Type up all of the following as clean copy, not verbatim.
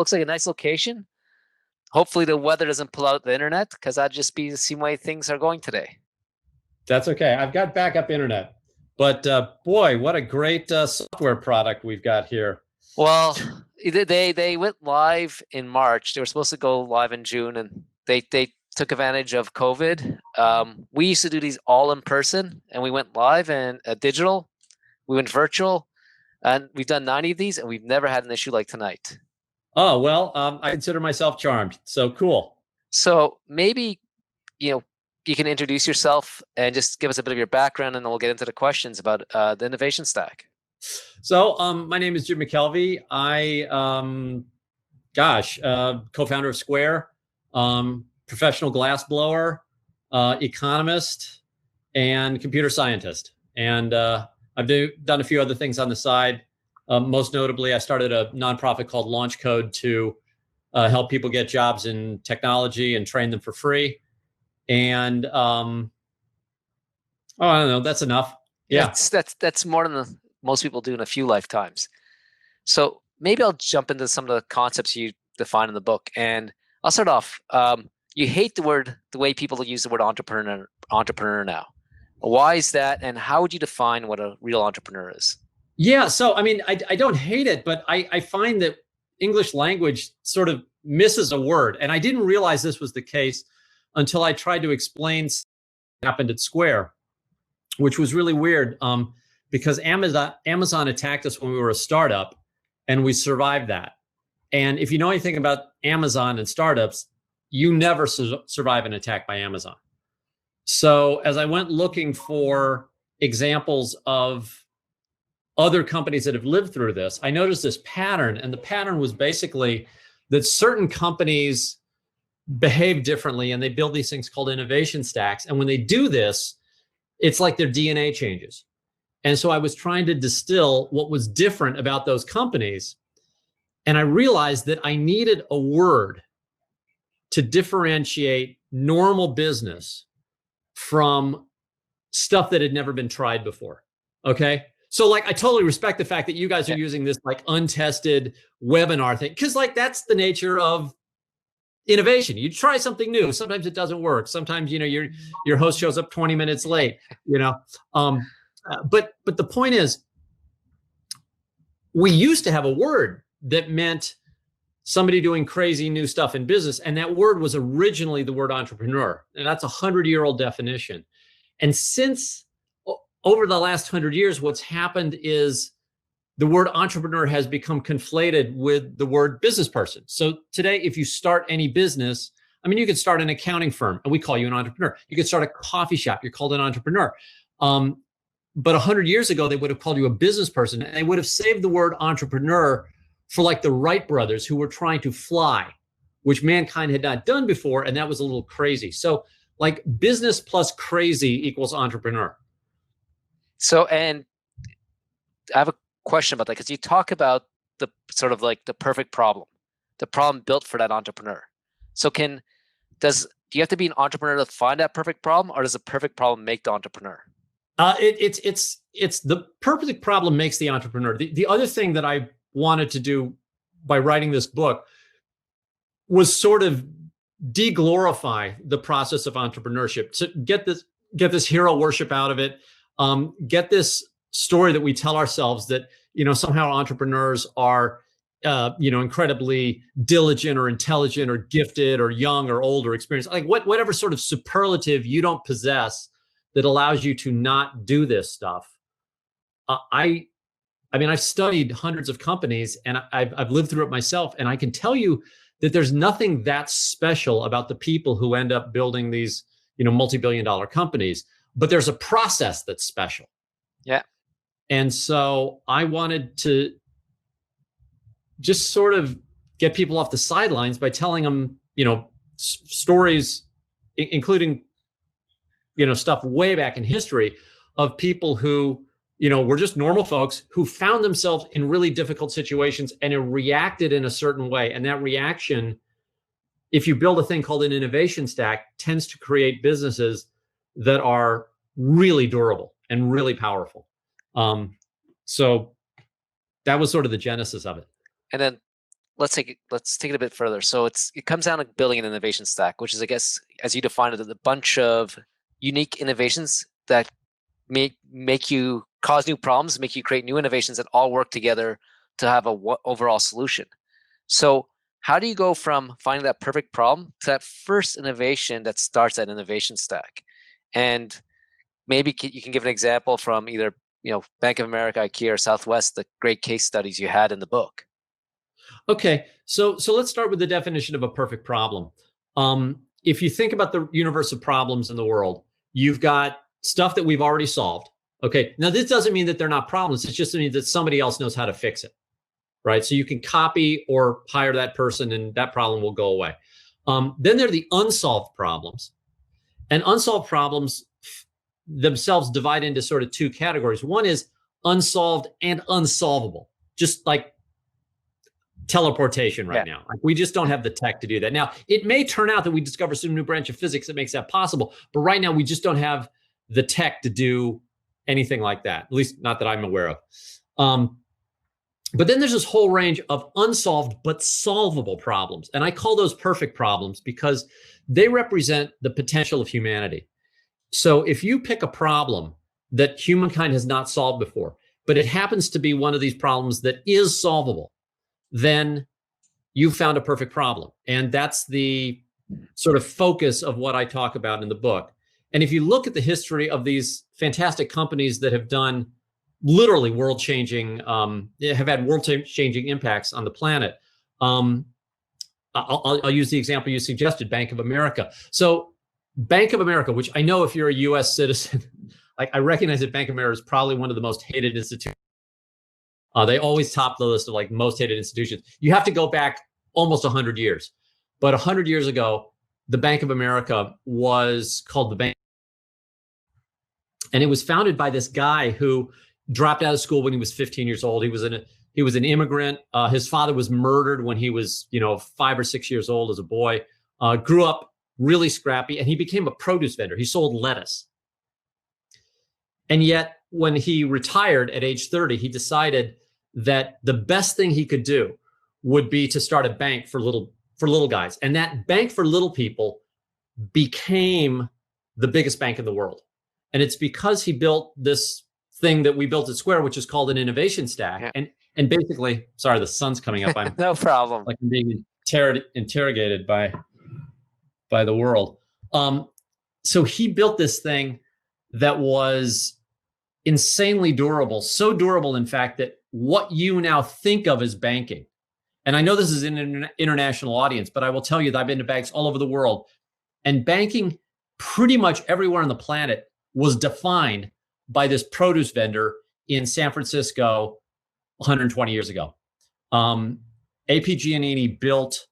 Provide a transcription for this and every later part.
looks like a nice location. Hopefully the weather doesn't pull out the internet, because that'd just be the same way things are going today. That's okay. I've got backup internet. But boy, what a great software product we've got here. Well, they went live in March. They were supposed to go live in June, and they took advantage of COVID. We used to do these all in person, and we went live and digital. We went virtual, and we've done 90 of these, and we've never had an issue like tonight. Oh, well, I consider myself charmed. So cool. So maybe, you can introduce yourself and just give us a bit of your background, and then we'll get into the questions about the innovation stack. So my name is Jim McKelvey. I, co-founder of Square, professional glassblower, economist, and computer scientist. And I've done a few other things on the side. Most notably, I started a nonprofit called Launch Code to help people get jobs in technology and train them for free. And I don't know, that's enough. Yeah, that's more than most people do in a few lifetimes. So maybe I'll jump into some of the concepts you define in the book, and I'll start off. You hate the way people use the word entrepreneur now. Why is that, and how would you define what a real entrepreneur is? Yeah, so I mean, I don't hate it, but I find that English language sort of misses a word, and I didn't realize this was the case until I tried to explain what happened at Square, which was really weird because Amazon attacked us when we were a startup, and we survived that. And if you know anything about Amazon and startups, you never survive an attack by Amazon. So as I went looking for examples of other companies that have lived through this, I noticed this pattern, and the pattern was basically that certain companies behave differently, and they build these things called innovation stacks. And when they do this, it's like their DNA changes. And so I was trying to distill what was different about those companies. And I realized that I needed a word to differentiate normal business from stuff that had never been tried before. Okay. So like, I totally respect the fact that you guys are using this like untested webinar thing, because like that's the nature of innovation. You try something new. Sometimes it doesn't work. Sometimes, your host shows up 20 minutes late, but the point is, we used to have a word that meant somebody doing crazy new stuff in business. And that word was originally the word entrepreneur. And that's a 100-year-old definition. And since over the last 100 years, what's happened is the word entrepreneur has become conflated with the word business person. So today, if you start any business, I mean, you could start an accounting firm and we call you an entrepreneur. You could start a coffee shop, you're called an entrepreneur. But 100 years ago, they would have called you a business person, and they would have saved the word entrepreneur for like the Wright brothers who were trying to fly, which mankind had not done before. And that was a little crazy. So like business plus crazy equals entrepreneur. So, and I have a question about that, because you talk about the sort of like the perfect problem, the problem built for that entrepreneur. So do you have to be an entrepreneur to find that perfect problem, or does the perfect problem make the entrepreneur? It's the perfect problem makes the entrepreneur. The other thing that I wanted to do by writing this book was sort of de-glorify the process of entrepreneurship, to get this hero worship out of it, get this story that we tell ourselves that somehow entrepreneurs are incredibly diligent or intelligent or gifted or young or old or experienced, like whatever sort of superlative you don't possess that allows you to not do this stuff. I mean, I've studied hundreds of companies, and I've lived through it myself, and I can tell you that there's nothing that special about the people who end up building these, multi-billion-dollar companies, but there's a process that's special. Yeah. And so I wanted to just sort of get people off the sidelines by telling them, stories, including, stuff way back in history of people who, were just normal folks who found themselves in really difficult situations and reacted in a certain way. And that reaction, if you build a thing called an innovation stack, tends to create businesses that are really durable and really powerful. So that was sort of the genesis of it. And then let's take it a bit further. So it comes down to building an innovation stack, which is, I guess, as you defined it, a bunch of unique innovations that make you cause new problems, make you create new innovations that all work together to have a overall solution. So how do you go from finding that perfect problem to that first innovation that starts that innovation stack? And maybe you can give an example from either Bank of America, IKEA, or Southwest, the great case studies you had in the book. Okay, so let's start with the definition of a perfect problem. If you think about the universe of problems in the world, you've got stuff that we've already solved. Okay, now this doesn't mean that they're not problems. It just means that somebody else knows how to fix it, right? So you can copy or hire that person and that problem will go away. Then there are the unsolved problems. And unsolved problems themselves divide into sort of two categories. One is unsolved and unsolvable, just like teleportation right now. Like we just don't have the tech to do that. Now, it may turn out that we discover some new branch of physics that makes that possible, but right now we just don't have the tech to do anything like that, at least not that I'm aware of. But then there's this whole range of unsolved but solvable problems. And I call those perfect problems because they represent the potential of humanity. So if you pick a problem that humankind has not solved before, but it happens to be one of these problems that is solvable, then you found a perfect problem. And that's the sort of focus of what I talk about in the book. And if you look at the history of these fantastic companies that have done literally world-changing, have had world-changing impacts on the planet, I'll use the example you suggested, Bank of America. So Bank of America, which I know if you're a US citizen, I recognize that Bank of America is probably one of the most hated institutions. They always top the list of like most hated institutions. You have to go back almost 100 years. But 100 years ago, the Bank of America was called the Bank. And it was founded by this guy who dropped out of school when he was 15 years old. He was an immigrant. His father was murdered when he was 5 or 6 years old as a boy. Grew up really scrappy, and he became a produce vendor. He sold lettuce. And yet, when he retired at age 30, he decided that the best thing he could do would be to start a bank for little guys. And that bank for little people became the biggest bank in the world. And it's because he built this thing that we built at Square, which is called an innovation stack. Yeah. And basically, sorry, the sun's coming up. I'm no problem. Like I'm being interrogated by the world. So he built this thing that was insanely durable, so durable, in fact, that what you now think of as banking, and I know this is an international audience, but I will tell you that I've been to banks all over the world, and banking pretty much everywhere on the planet was defined by this produce vendor in San Francisco 120 years ago. A.P. Giannini built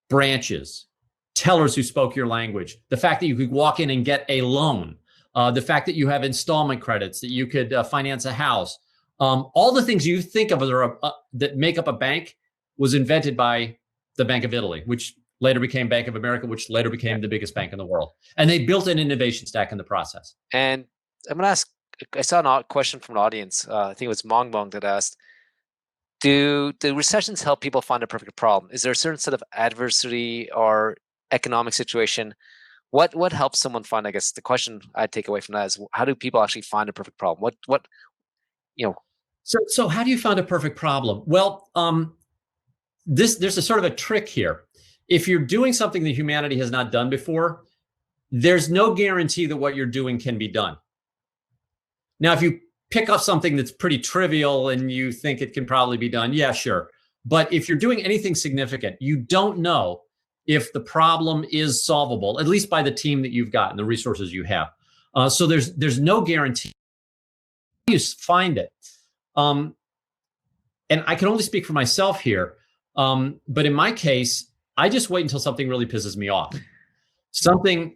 branches, tellers who spoke your language, the fact that you could walk in and get a loan, the fact that you have installment credits, that you could finance a house. All the things you think of that make up a bank was invented by the Bank of Italy, which later became Bank of America, which later became the biggest bank in the world. And they built an innovation stack in the process. And I'm going to ask, I saw a question from an audience. I think it was Mong Mong that asked, do recessions help people find a perfect problem? Is there a certain set of adversity or economic situation? What helps someone find, I guess the question I'd take away from that is, how do people actually find a perfect problem? So how do you find a perfect problem? Well, there's a sort of a trick here. If you're doing something that humanity has not done before, there's no guarantee that what you're doing can be done. Now, if you pick up something that's pretty trivial and you think it can probably be done, yeah, sure. But if you're doing anything significant, you don't know if the problem is solvable, at least by the team that you've got and the resources you have. So there's no guarantee. You find it. And I can only speak for myself here. But in my case, I just wait until something really pisses me off. Something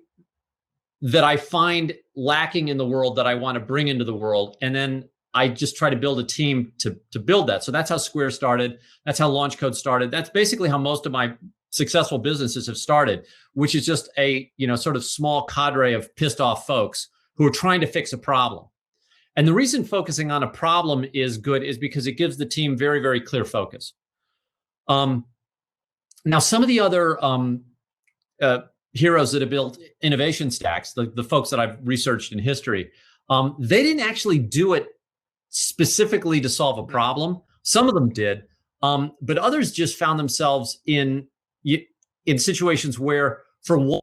that I find lacking in the world that I want to bring into the world. And then I just try to build a team to build that. So that's how Square started. That's how Launch Code started. That's basically how most of my successful businesses have started, which is just a sort of small cadre of pissed off folks who are trying to fix a problem. And the reason focusing on a problem is good is because it gives the team very, very clear focus. Now, some of the other heroes that have built innovation stacks, the folks that I've researched in history, they didn't actually do it specifically to solve a problem. Some of them did, but others just found themselves in situations where, for one,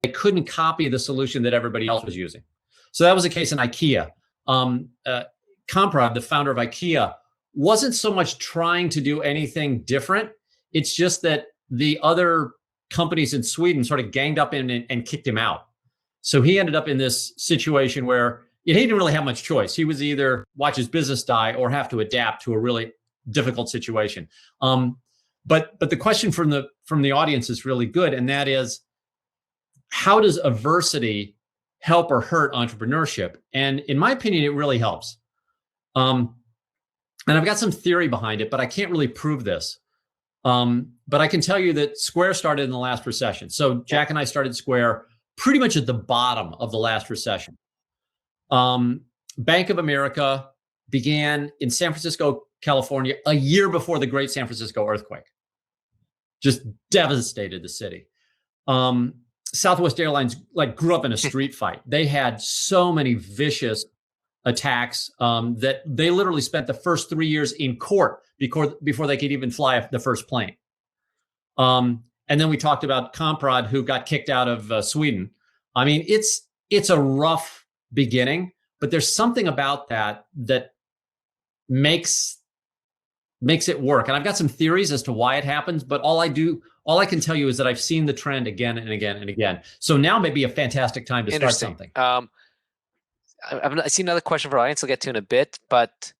they couldn't copy the solution that everybody else was using. So that was the case in IKEA. Kamprad, the founder of IKEA, wasn't so much trying to do anything different. It's just that the other companies in Sweden sort of ganged up in and kicked him out. So he ended up in this situation where he didn't really have much choice. He was either watch his business die or have to adapt to a really difficult situation. But the question from the audience is really good, and that is, how does adversity help or hurt entrepreneurship? And in my opinion, it really helps. And I've got some theory behind it, but I can't really prove this. But I can tell you that Square started in the last recession. So Jack and I started Square pretty much at the bottom of the last recession. Bank of America began in San Francisco, California, a year before the Great San Francisco earthquake. Just devastated the city. Southwest Airlines grew up in a street fight. They had so many vicious attacks that they literally spent the first 3 years in court before they could even fly the first plane. And then we talked about Kamprad, who got kicked out of Sweden. I mean, it's a rough beginning, but there's something about that makes it work. And I've got some theories as to why it happens, but all I can tell you is that I've seen the trend again and again and again. So now may be a fantastic time to start something. I see another question for audience I'll get to in a bit, but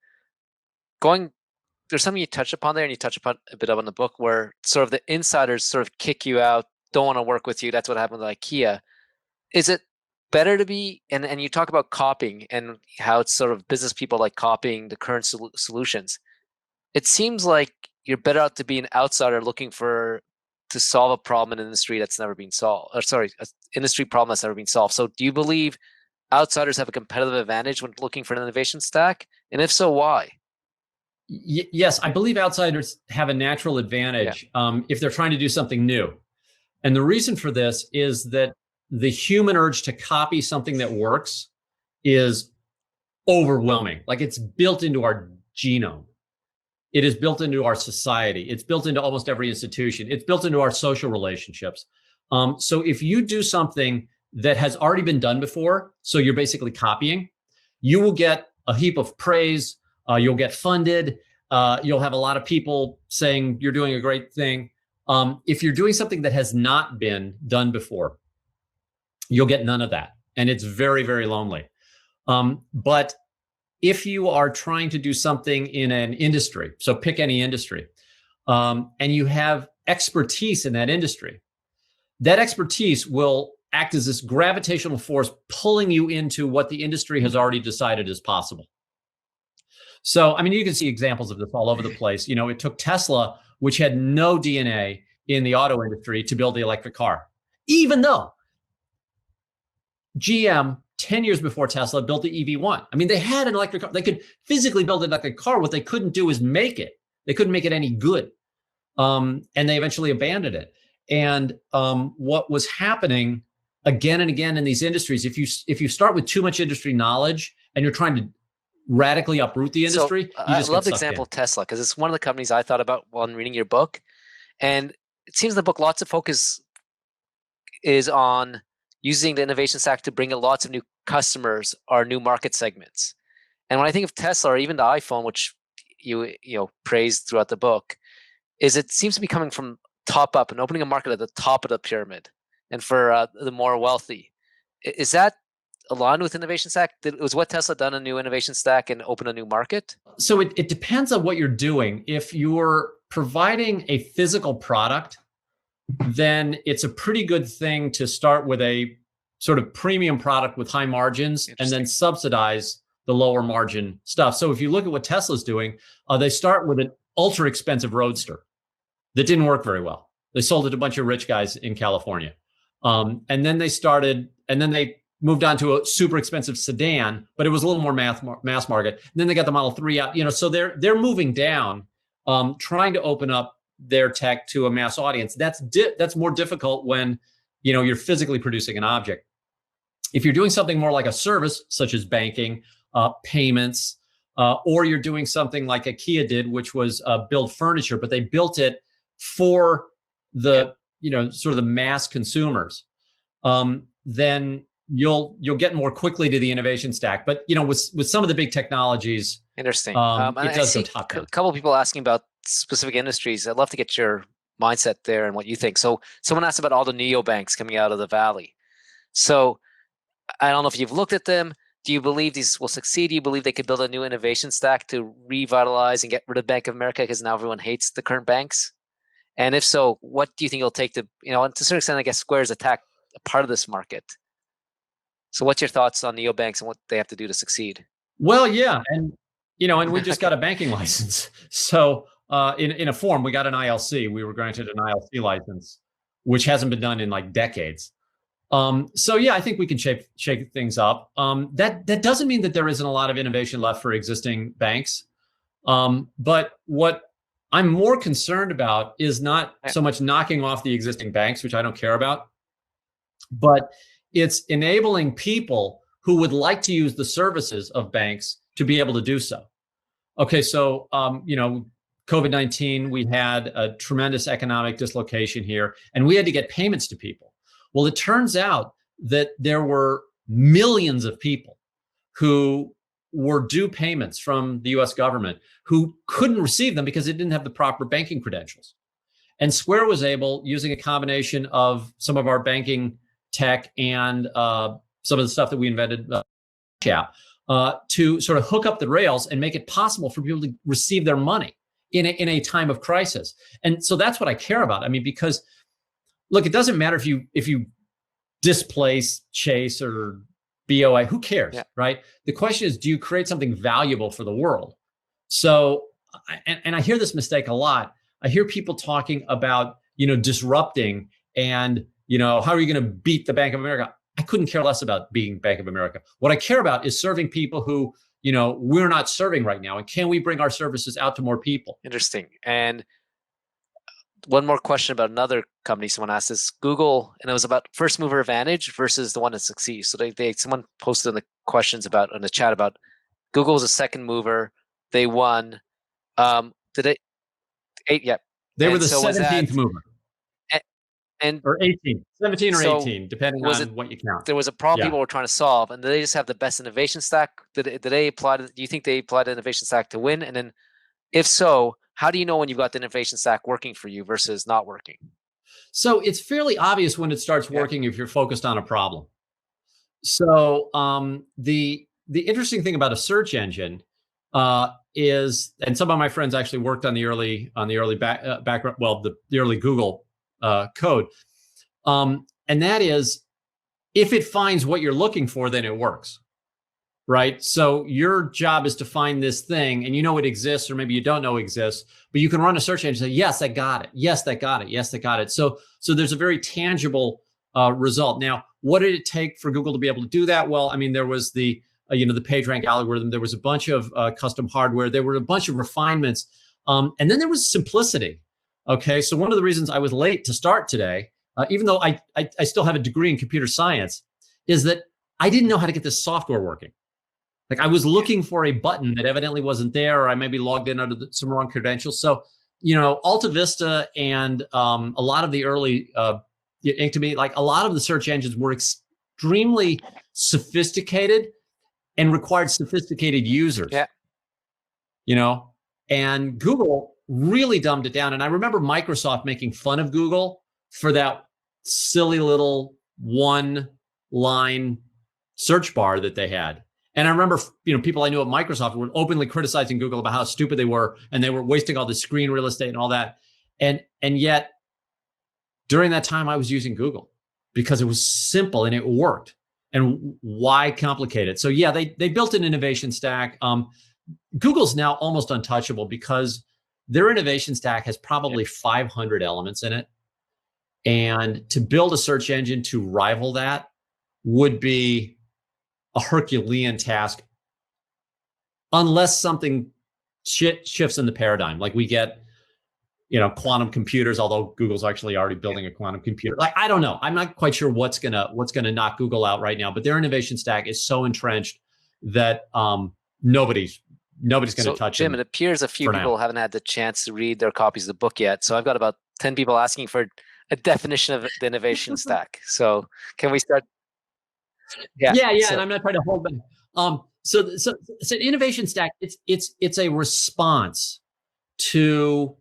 there's something you touch upon there, and you touch upon a bit up in the book, where sort of the insiders sort of kick you out, don't want to work with you. That's what happened with IKEA. Is it better to be, and you talk about copying and how it's sort of business people like copying the current solutions. It seems like you're better out to be an outsider looking to solve a problem in an industry that's never been solved, an industry problem that's never been solved. So do you believe outsiders have a competitive advantage when looking for an innovation stack? And if so, why? Yes, I believe outsiders have a natural advantage if they're trying to do something new. And the reason for this is that the human urge to copy something that works is overwhelming. Like, it's built into our genome. It is built into our society. It's built into almost every institution. It's built into our social relationships. So if you do something that has already been done before, so you're basically copying, you will get a heap of praise. You'll get funded. You'll have a lot of people saying you're doing a great thing. If you're doing something that has not been done before, you'll get none of that. And it's very, very lonely. But if you are trying to do something in an industry, so pick any industry, and you have expertise in that industry, that expertise will act as this gravitational force pulling you into what the industry has already decided is possible. So, I mean, you can see examples of this all over the place. You know, it took Tesla, which had no DNA in the auto industry, to build the electric car, even though GM, 10 years before Tesla, built the EV1. I mean, they had an electric car. They could physically build an electric car. What they couldn't do is make it. They couldn't make it any good. And they eventually abandoned it. And what was happening again and again in these industries, if you start with too much industry knowledge and you're trying to radically uproot the industry, so, I love the example of Tesla, because it's one of the companies I thought about while reading your book. And it seems in the book lots of focus is on using the innovation stack to bring in lots of new customers or new market segments. And when I think of Tesla or even the iPhone, which you praised throughout the book, is it seems to be coming from top up and opening a market at the top of the pyramid and for the more wealthy. Is that aligned with innovation stack? Was what Tesla done a new innovation stack and open a new market? So it depends on what you're doing. If you're providing a physical product, then it's a pretty good thing to start with a sort of premium product with high margins and then subsidize the lower margin stuff. So if you look at what Tesla's doing, they start with an ultra expensive Roadster that didn't work very well. They sold it to a bunch of rich guys in California. And then they moved on to a super expensive sedan, but it was a little more mass market. And then they got the Model 3 out, so they're moving down trying to open up their tech to a mass audience. That's more difficult when you're physically producing an object. If you're doing something more like a service, such as banking, payments, or you're doing something like IKEA did, which was build furniture, but they built it for the sort of the mass consumers, then you'll get more quickly to the innovation stack. But with some of the big technologies, interesting. it does go top down. A couple of people asking about specific industries. I'd love to get your mindset there and what you think. So someone asked about all the neobanks coming out of the valley. So I don't know if you've looked at them. Do you believe these will succeed? Do you believe they could build a new innovation stack to revitalize and get rid of Bank of America because now everyone hates the current banks? And if so, what do you think it'll take to, and to a certain extent, I guess Square's attack a part of this market. So what's your thoughts on neobanks and what they have to do to succeed? Well, yeah. And, and we just got a banking license. So in a form, we got an ILC. We were granted an ILC license, which hasn't been done in like decades. So yeah, I think we can shake things up. That doesn't mean that there isn't a lot of innovation left for existing banks. But what I'm more concerned about is not so much knocking off the existing banks, which I don't care about, but it's enabling people who would like to use the services of banks to be able to do so. Okay, so COVID-19, we had a tremendous economic dislocation here, and we had to get payments to people. Well, it turns out that there were millions of people who were due payments from the US government who couldn't receive them because they didn't have the proper banking credentials. And Square was able, using a combination of some of our banking tech and some of the stuff that we invented, to sort of hook up the rails and make it possible for people to receive their money in a time of crisis. And so that's what I care about. I mean, because look, it doesn't matter if you displace Chase or BOA, who cares, right? The question is, do you create something valuable for the world? So, and I hear this mistake a lot. I hear people talking about, disrupting and, how are you going to beat the Bank of America? I couldn't care less about beating Bank of America. What I care about is serving people who, we're not serving right now. And can we bring our services out to more people? Interesting. And one more question about another company someone asked is Google, and it was about first mover advantage versus the one that succeeds. So someone posted in the questions in the chat about Google was a second mover. They won. Did it? Yeah. They were the 17th mover. Or 18, 17 or 18, depending on what you count. There was a problem people were trying to solve, and they just have the best innovation stack. Do you think they applied the innovation stack to win? And then if so, how do you know when you've got the innovation stack working for you versus not working? So it's fairly obvious when it starts working if you're focused on a problem. So the interesting thing about a search engine is, and some of my friends actually worked on the early background, the early Google code, and that is, if it finds what you're looking for, then it works. Right. So your job is to find this thing, and it exists, or maybe you don't know it exists, but you can run a search engine and say, yes, I got it. Yes, that got it. Yes, that got it. So there's a very tangible result. Now, what did it take for Google to be able to do that? Well, I mean, there was the PageRank algorithm. There was a bunch of custom hardware. There were a bunch of refinements. And then there was simplicity. Okay. So one of the reasons I was late to start today, even though I still have a degree in computer science, is that I didn't know how to get this software working. Like, I was looking for a button that evidently wasn't there, or I maybe logged in under some wrong credentials. So, Alta Vista and a lot of the early Inktomi, like a lot of the search engines were extremely sophisticated and required sophisticated users. Yeah. And Google really dumbed it down. And I remember Microsoft making fun of Google for that silly little one-line search bar that they had. And I remember, people I knew at Microsoft were openly criticizing Google about how stupid they were, and they were wasting all the screen real estate and all that. And yet, during that time, I was using Google because it was simple and it worked. And why complicate it? So yeah, they built an innovation stack. Google's now almost untouchable because their innovation stack has probably 500 elements in it. And to build a search engine to rival that would be a Herculean task, unless something shifts in the paradigm. Like we get, quantum computers, although Google's actually already building a quantum computer. Like, I don't know. I'm not quite sure what's gonna knock Google out right now, but their innovation stack is so entrenched that nobody's gonna touch Jim, it appears a few people haven't had the chance to read their copies of the book yet. So I've got about 10 people asking for a definition of the innovation stack. So can we start? Yeah. And I'm not trying to hold them. So innovation stack, it's a response to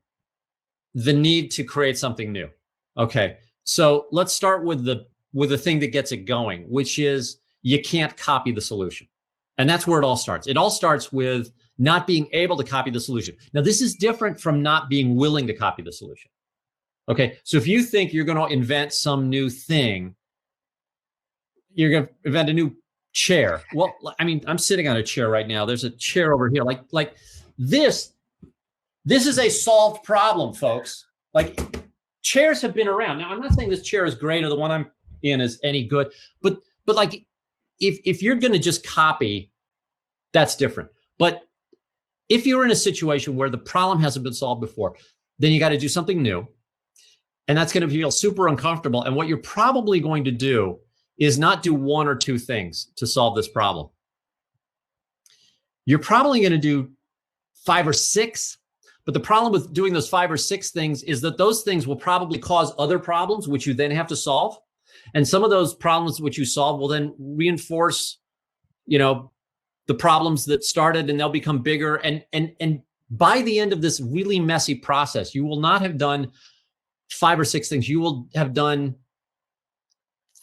the need to create something new. Okay. So let's start with the thing that gets it going, which is you can't copy the solution. And that's where it all starts. It all starts with not being able to copy the solution. Now, this is different from not being willing to copy the solution. Okay. So if you think you're going to invent some new thing, you're going to invent a new chair. Well, I mean, I'm sitting on a chair right now. There's a chair over here. Like this is a solved problem, folks. Like chairs have been around. Now, I'm not saying this chair is great or the one I'm in is any good, but like if you're going to just copy, that's different. But if you're in a situation where the problem hasn't been solved before, then you got to do something new. And that's going to feel super uncomfortable. And what you're probably going to do is not do one or two things to solve this problem. You're probably going to do 5 or 6. But the problem with doing those 5 or 6 things is that those things will probably cause other problems, which you then have to solve. And some of those problems which you solve will then reinforce, the problems that started, and they'll become bigger. And by the end of this really messy process, you will not have done 5 or 6 things. You will have done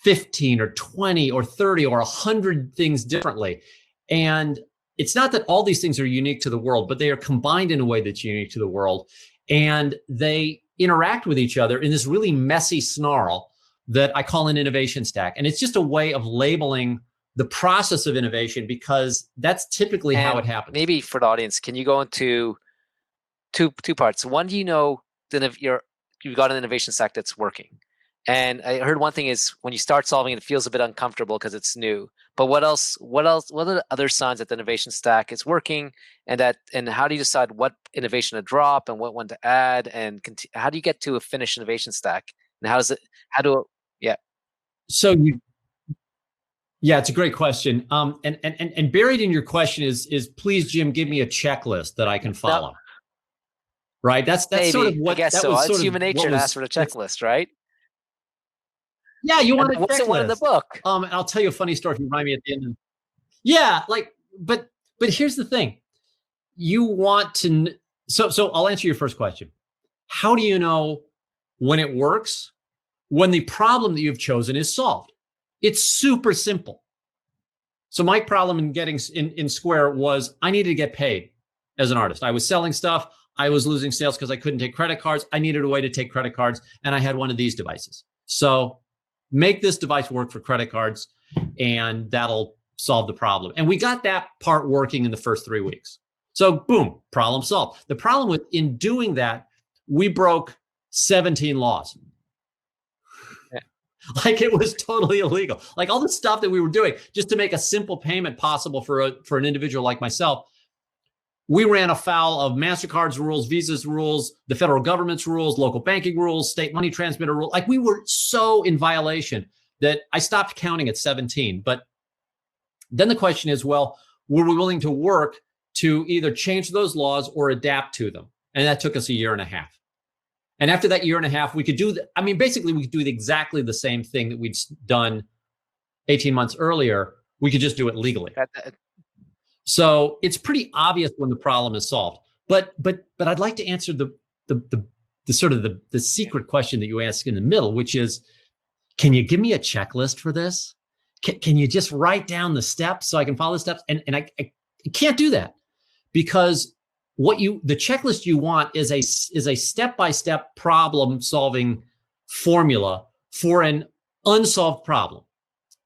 15 or 20 or 30 or 100 things differently. And it's not that all these things are unique to the world, but they are combined in a way that's unique to the world. And they interact with each other in this really messy snarl that I call an innovation stack. And it's just a way of labeling the process of innovation, because that's typically how it happens. Maybe for the audience, can you go into two parts? One, you've got an innovation stack that's working. And I heard one thing is when you start solving it, it feels a bit uncomfortable because it's new. But what are the other signs that the innovation stack is working, and how do you decide what innovation to drop and what one to add, and how do you get to a finished innovation stack? And it's a great question. And buried in your question is please, Jim, give me a checklist that I can follow. No. Right? That's maybe, sort of what, I guess so. It's human nature to ask for a checklist, right? Yeah, you want a what's the one in the book? I'll tell you a funny story if you remind me at the end. But here's the thing. You want to, so I'll answer your first question. How do you know when it works? When the problem that you've chosen is solved. It's super simple. So my problem in getting in Square was I needed to get paid as an artist. I was selling stuff. I was losing sales because I couldn't take credit cards. I needed a way to take credit cards, and I had one of these devices. So make this device work for credit cards, and that'll solve the problem. And we got that part working in the first 3 weeks. So boom, problem solved. The problem in doing that, we broke 17 laws. Yeah. Like it was totally illegal. Like all the stuff that we were doing just to make a simple payment possible for an individual like myself, we ran afoul of MasterCard's rules, Visa's rules, the federal government's rules, local banking rules, state money transmitter rules. Like we were so in violation that I stopped counting at 17. But then the question is, well, were we willing to work to either change those laws or adapt to them? And that took us a year and a half. And after that year and a half, we could do basically we could do exactly the same thing that we'd done 18 months earlier. We could just do it legally. So it's pretty obvious when the problem is solved. But I'd like to answer the sort of the secret question that you ask in the middle, which is, can you give me a checklist for this? Can you just write down the steps so I can follow the steps? And I can't do that, because the checklist you want is a step-by-step problem solving formula for an unsolved problem.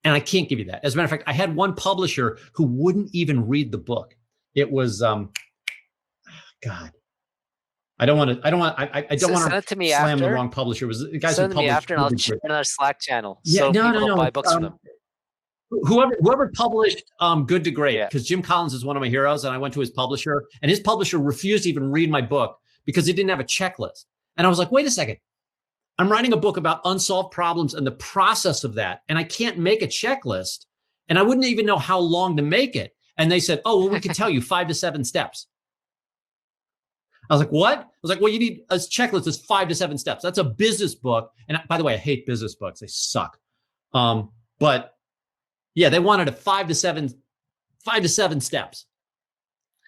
And I can't give you that. As a matter of fact, I had one publisher who wouldn't even read the book. It was, God, I don't want to send it to me slam after. The wrong publisher. It was the guys send who it to me published. after, and I'll share it in our Slack channel. Yeah, so no. buy books from them. whoever published Good to Great, Yeah. because Jim Collins is one of my heroes, and I went to his publisher, and his publisher refused to even read my book because he didn't have a checklist. And I was like, wait a second. I'm writing a book about unsolved problems and the process of that, and I can't make a checklist, and I wouldn't even know how long to make it. And they said, oh, well, we can tell you 5 to 7 steps. I was like, what? I was like, well, you need a checklist that's 5 to 7 steps. That's a business book. And by the way, I hate business books. They suck. But yeah, they wanted a 5 to 7 steps.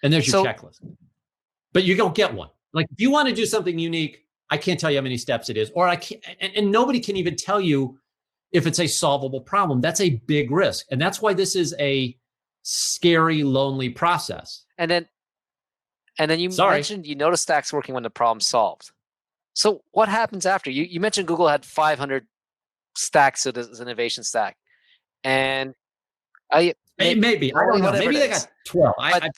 And there's your checklist. But you don't get one. Like, if you want to do something unique, I can't tell you how many steps it is, or I can't, and nobody can even tell you if it's a solvable problem. That's a big risk. And that's why this is a scary, lonely process. And then you mentioned you noticed stacks working when the problem's solved. So what happens after? You mentioned Google had 500 stacks of this innovation stack. And maybe I don't know. Maybe they got 12. I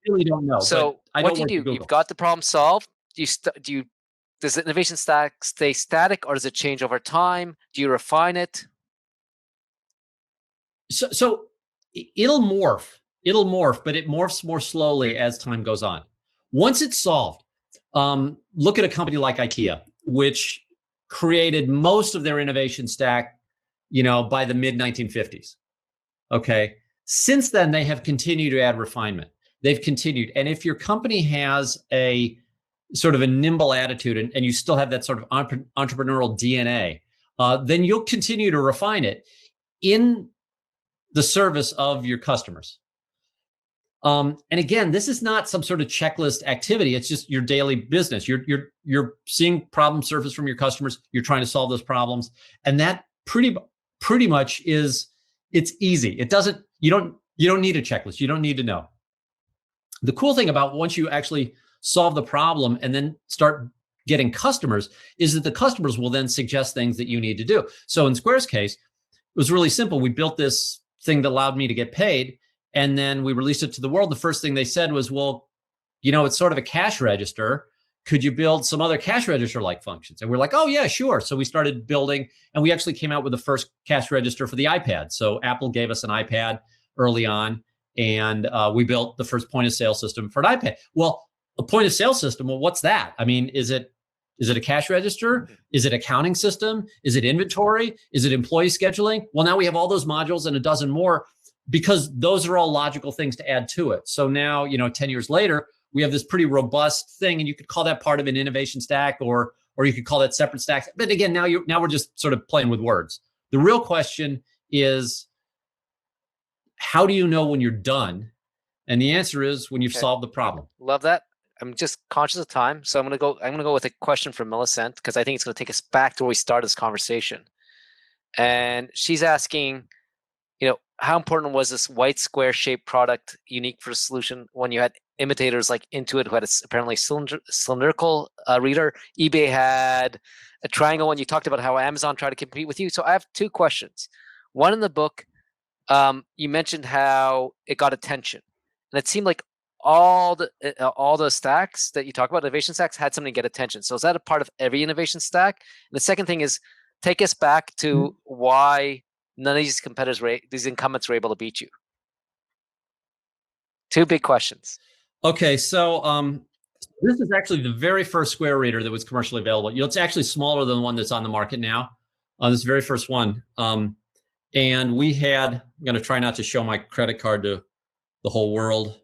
really don't know. So what do you do? You've got the problem solved. Does the innovation stack stay static, or does it change over time? Do you refine it? So it'll morph, but it morphs more slowly as time goes on. Once it's solved, look at a company like IKEA, which created most of their innovation stack, by the mid 1950s. Okay. Since then, they have continued to add refinement. They've continued. And if your company has a sort of a nimble attitude and you still have that sort of entrepreneurial DNA, then you'll continue to refine it in the service of your customers. And again, this is not some sort of checklist activity. It's just your daily business. You're seeing problem surface from your customers. You're trying to solve those problems, and that pretty much it's easy. You don't need a checklist. You don't need to know. The cool thing about once you actually solve the problem and then start getting customers is that the customers will then suggest things that you need to do. So in Square's case, it was really simple. We built this thing that allowed me to get paid. And then we released it to the world. The first thing they said was, well, it's sort of a cash register. Could you build some other cash register-like functions? And we're like, oh, yeah, sure. So we started building, and we actually came out with the first cash register for the iPad. So Apple gave us an iPad early on, and we built the first point-of-sale system for an iPad. Well, a point-of-sale system, well, what's that? I mean, is it a cash register? Is it accounting system? Is it inventory? Is it employee scheduling? Well, now we have all those modules and a dozen more, because those are all logical things to add to it. So now, 10 years later, we have this pretty robust thing, and you could call that part of an innovation stack, or you could call that separate stacks. But again, now we're just sort of playing with words. The real question is, how do you know when you're done? And the answer is when you've solved the problem. Love that. I'm just conscious of time, so I'm gonna go with a question from Millicent, because I think it's gonna take us back to where we started this conversation. And she's asking, how important was this white square shaped product unique for the solution when you had imitators like Intuit, who had apparently cylindrical reader? eBay had a triangle one. You talked about how Amazon tried to compete with you. So I have two questions. One, in the book, you mentioned how it got attention, and it seemed like all the stacks that you talk about, innovation stacks, had something to get attention. So is that a part of every innovation stack? And the second thing is, take us back to why none of these these incumbents were able to beat you. Two big questions. Okay, so this is actually the very first Square reader that was commercially available. It's actually smaller than the one that's on the market now. This very first one. And we had, I'm going to try not to show my credit card to the whole world.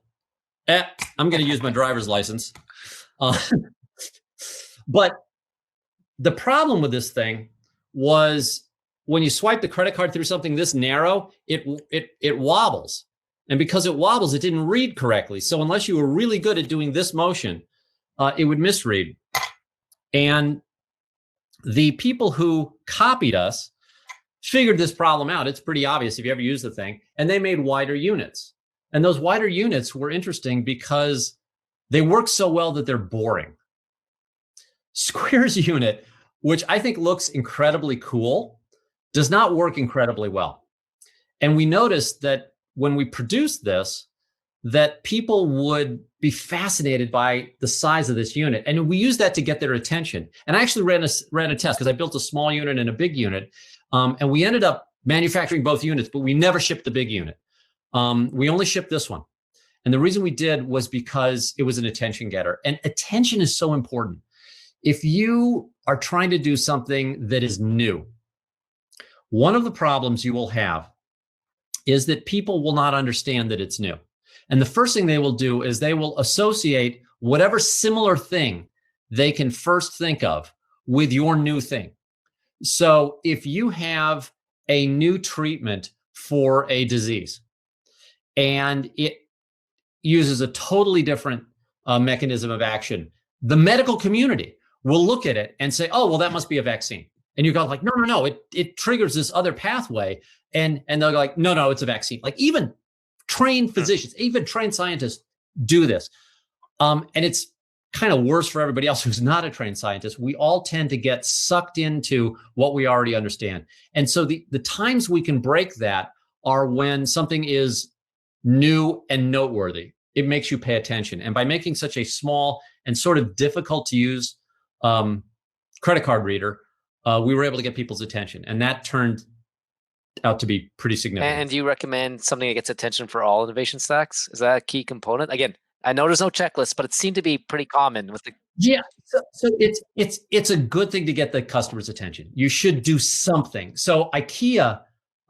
I'm going to use my driver's license. But the problem with this thing was, when you swipe the credit card through something this narrow, it wobbles. And because it wobbles, it didn't read correctly. So unless you were really good at doing this motion, it would misread. And the people who copied us figured this problem out. It's pretty obvious if you ever use the thing. And they made wider units. And those wider units were interesting because they work so well that they're boring. Square's unit, which I think looks incredibly cool, does not work incredibly well. And we noticed that when we produced this, that people would be fascinated by the size of this unit. And we used that to get their attention. And I actually ran a test, because I built a small unit and a big unit. And we ended up manufacturing both units, but we never shipped the big unit. We only shipped this one. And the reason we did was because it was an attention getter. And attention is so important. If you are trying to do something that is new, one of the problems you will have is that people will not understand that it's new. And the first thing they will do is they will associate whatever similar thing they can first think of with your new thing. So if you have a new treatment for a disease and it uses a totally different mechanism of action, the medical community will look at it and say, oh, well, that must be a vaccine. And you go like, no, it triggers this other pathway. And they'll go like, no, it's a vaccine. Like even trained physicians, even trained scientists do this. And it's kind of worse for everybody else who's not a trained scientist. We all tend to get sucked into what we already understand. And so the times we can break that are when something is new and noteworthy. It makes you pay attention. And by making such a small and sort of difficult to use credit card reader, we were able to get people's attention. And that turned out to be pretty significant. And do you recommend something that gets attention for all innovation stacks? Is that a key component? Again, I know there's no checklist, but it seemed to be pretty common with the. Yeah, so it's a good thing to get the customer's attention. You should do something. So IKEA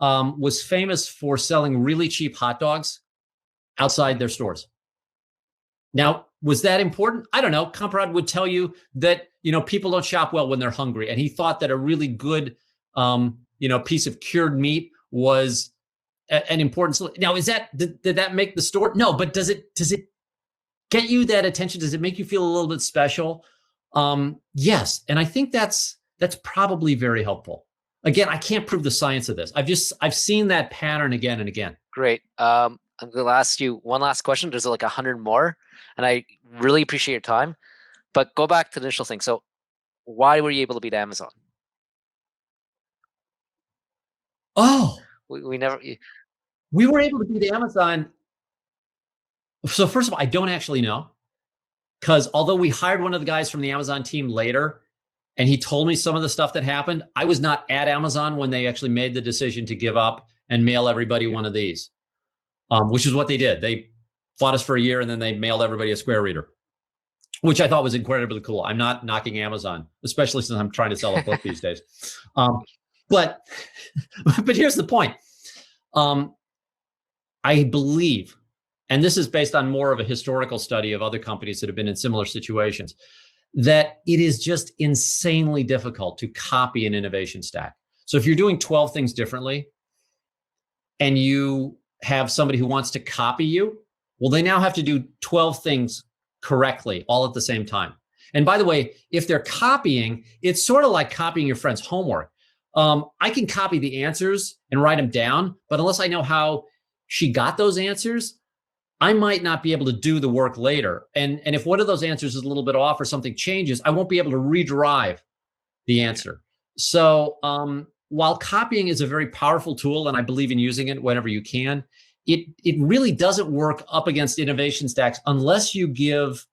was famous for selling really cheap hot dogs outside their stores. Now, was that important? I don't know. Kamprad would tell you that, people don't shop well when they're hungry. And he thought that a really good, piece of cured meat was an important. Now, did that make the store? No, but does it get you that attention? Does it make you feel a little bit special? Yes. And I think that's probably very helpful. Again, I can't prove the science of this. I've seen that pattern again and again. Great. I'm going to ask you one last question. There's like 100 more, and I really appreciate your time. But go back to the initial thing. So why were you able to beat Amazon? Oh, we were able to beat Amazon. So first of all, I don't actually know, because although we hired one of the guys from the Amazon team later, and he told me some of the stuff that happened, I was not at Amazon when they actually made the decision to give up and mail everybody one of these, which is what they did. They fought us for a year and then they mailed everybody a Square Reader, which I thought was incredibly cool. I'm not knocking Amazon, especially since I'm trying to sell a book these days. But here's the point. I believe, and this is based on more of a historical study of other companies that have been in similar situations, that it is just insanely difficult to copy an innovation stack. So if you're doing 12 things differently and you have somebody who wants to copy you, well, they now have to do 12 things correctly all at the same time. And by the way, if they're copying, it's sort of like copying your friend's homework. I can copy the answers and write them down, but unless I know how she got those answers, I might not be able to do the work later. And if one of those answers is a little bit off or something changes, I won't be able to redrive the answer. So while copying is a very powerful tool, and I believe in using it whenever you can, it really doesn't work up against innovation stacks unless you give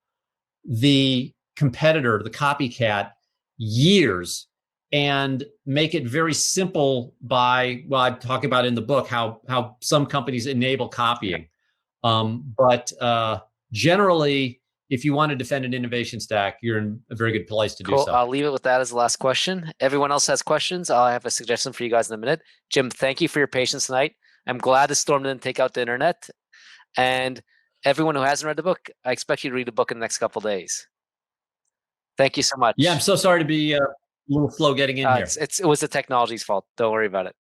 the competitor, the copycat, years and make it very simple by, well, I talk about in the book how some companies enable copying. But generally, if you want to defend an innovation stack, you're in a very good place to do so. I'll leave it with that as the last question. Everyone else has questions. I'll have a suggestion for you guys in a minute. Jim, thank you for your patience tonight. I'm glad the storm didn't take out the internet. And everyone who hasn't read the book, I expect you to read the book in the next couple of days. Thank you so much. Yeah, I'm so sorry to be a little slow getting in here. It was the technology's fault. Don't worry about it.